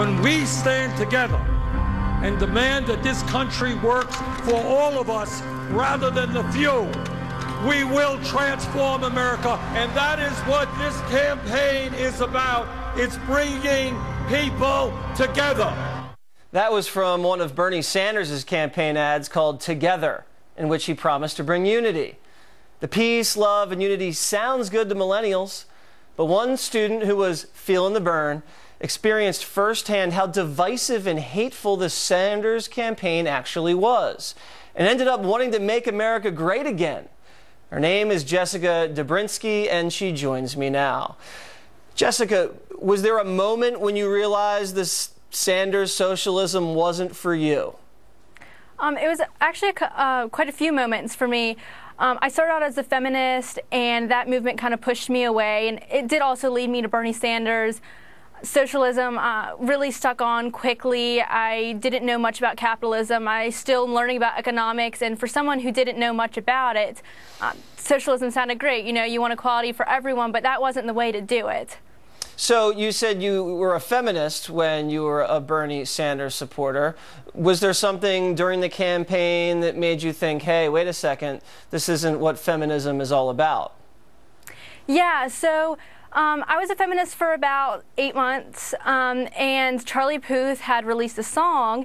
when we stand together and demand that this country works for all of us rather than the few, we will transform America. And that is what this campaign is about. It's bringing people together. That was from one of Bernie Sanders' campaign ads called Together, in which he promised to bring unity. The peace, love, and unity sounds good to millennials, but one student who was feeling the burn experienced firsthand how divisive and hateful the Sanders campaign actually was, and ended up wanting to make America great again. Her name is Jessica Dobrinsky, and she joins me now. Jessica, was there a moment when you realized this Sanders socialism wasn't for you? It was actually quite a few moments for me. I started out as a feminist, and that movement kind of pushed me away, and it did also lead me to Bernie Sanders. Socialism really stuck on quickly. I didn't know much about capitalism. I still am learning about economics, and for someone who didn't know much about it, socialism sounded great. You know, you want equality for everyone, but that wasn't the way to do it. So you said you were a feminist when you were a Bernie Sanders supporter. Was there something during the campaign that made you think, hey, wait a second, this isn't what feminism is all about? Yeah, so I was a feminist for about 8 months, and Charlie Puth had released a song.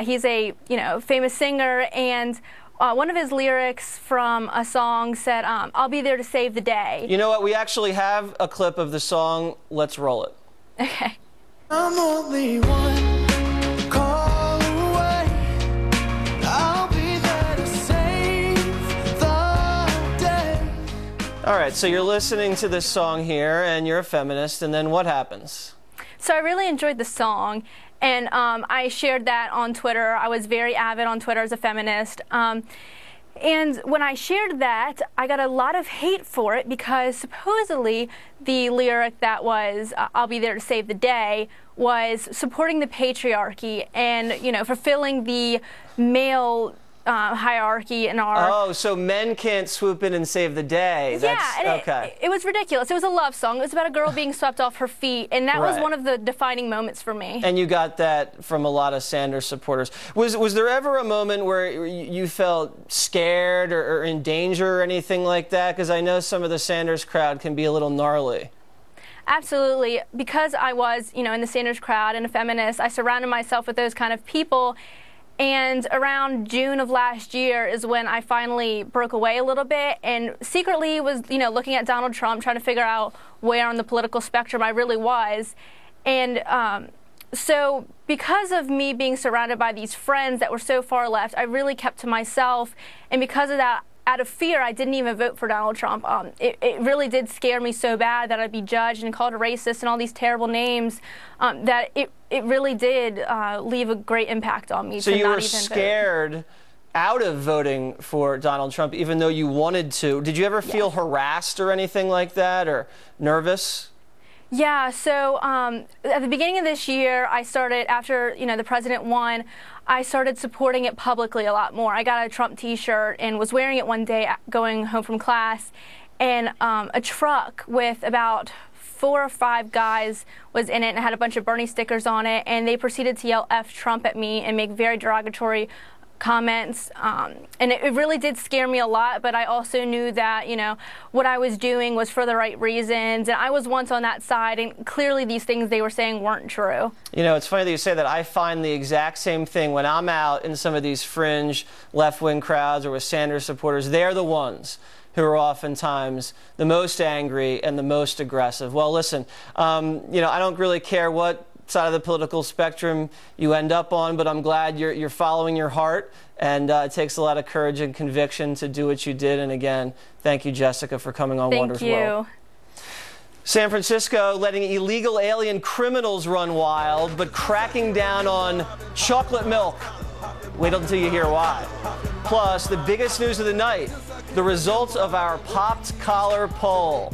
He's a famous singer, and one of his lyrics from a song said, "I'll be there to save the day." You know what? We actually have a clip of the song. Let's roll it. Okay. I'm only one call away. I'll be there to save the day. All right, so you're listening to this song here, and you're a feminist, and then what happens? So I really enjoyed the song, and I shared that on Twitter. I was very avid on Twitter as a feminist. And when I shared that, I got a lot of hate for it because supposedly the lyric that was, "I'll be there to save the day," was supporting the patriarchy and, fulfilling the male hierarchy in our... Oh, so men can't swoop in and save the day. Yeah, and okay. It was ridiculous. It was a love song. It was about a girl being swept off her feet, and that was Right. one of the defining moments for me. And you got that from a lot of Sanders supporters. Was there ever a moment where you felt scared or in danger or anything like that? Because I know some of the Sanders crowd can be a little gnarly. Absolutely. Because I was, in the Sanders crowd and a feminist, I surrounded myself with those kind of people. And around June of last year is when I finally broke away a little bit and secretly was, looking at Donald Trump, trying to figure out where on the political spectrum I really was. And so because of me being surrounded by these friends that were so far left, I really kept to myself. And because of that, out of fear, I didn't even vote for Donald Trump. It really did scare me so bad that I'd be judged and called a racist and all these terrible names that it really did leave a great impact on me. So you were scared out of voting for Donald Trump, even though you wanted to. Did you ever feel harassed or anything like that, or nervous? Yeah, so at the beginning of this year, I started, after the president won, I started supporting it publicly a lot more. I got a Trump t-shirt and was wearing it one day going home from class, and a truck with about 4 or 5 guys was in it and had a bunch of Bernie stickers on it, and they proceeded to yell F Trump at me and make very derogatory comments, and it really did scare me a lot, but I also knew that, what I was doing was for the right reasons, and I was once on that side, and clearly these things they were saying weren't true. It's funny that you say that. I find the exact same thing when I'm out in some of these fringe left-wing crowds or with Sanders supporters. They're the ones who are oftentimes the most angry and the most aggressive. Well, listen, I don't really care what side of the political spectrum you end up on, but I'm glad you're following your heart, and it takes a lot of courage and conviction to do what you did. And again, thank you, Jessica, for coming on Wonders World. Thank you. San Francisco letting illegal alien criminals run wild, but cracking down on chocolate milk. Wait until you hear why. Plus, the biggest news of the night, the results of our popped collar poll.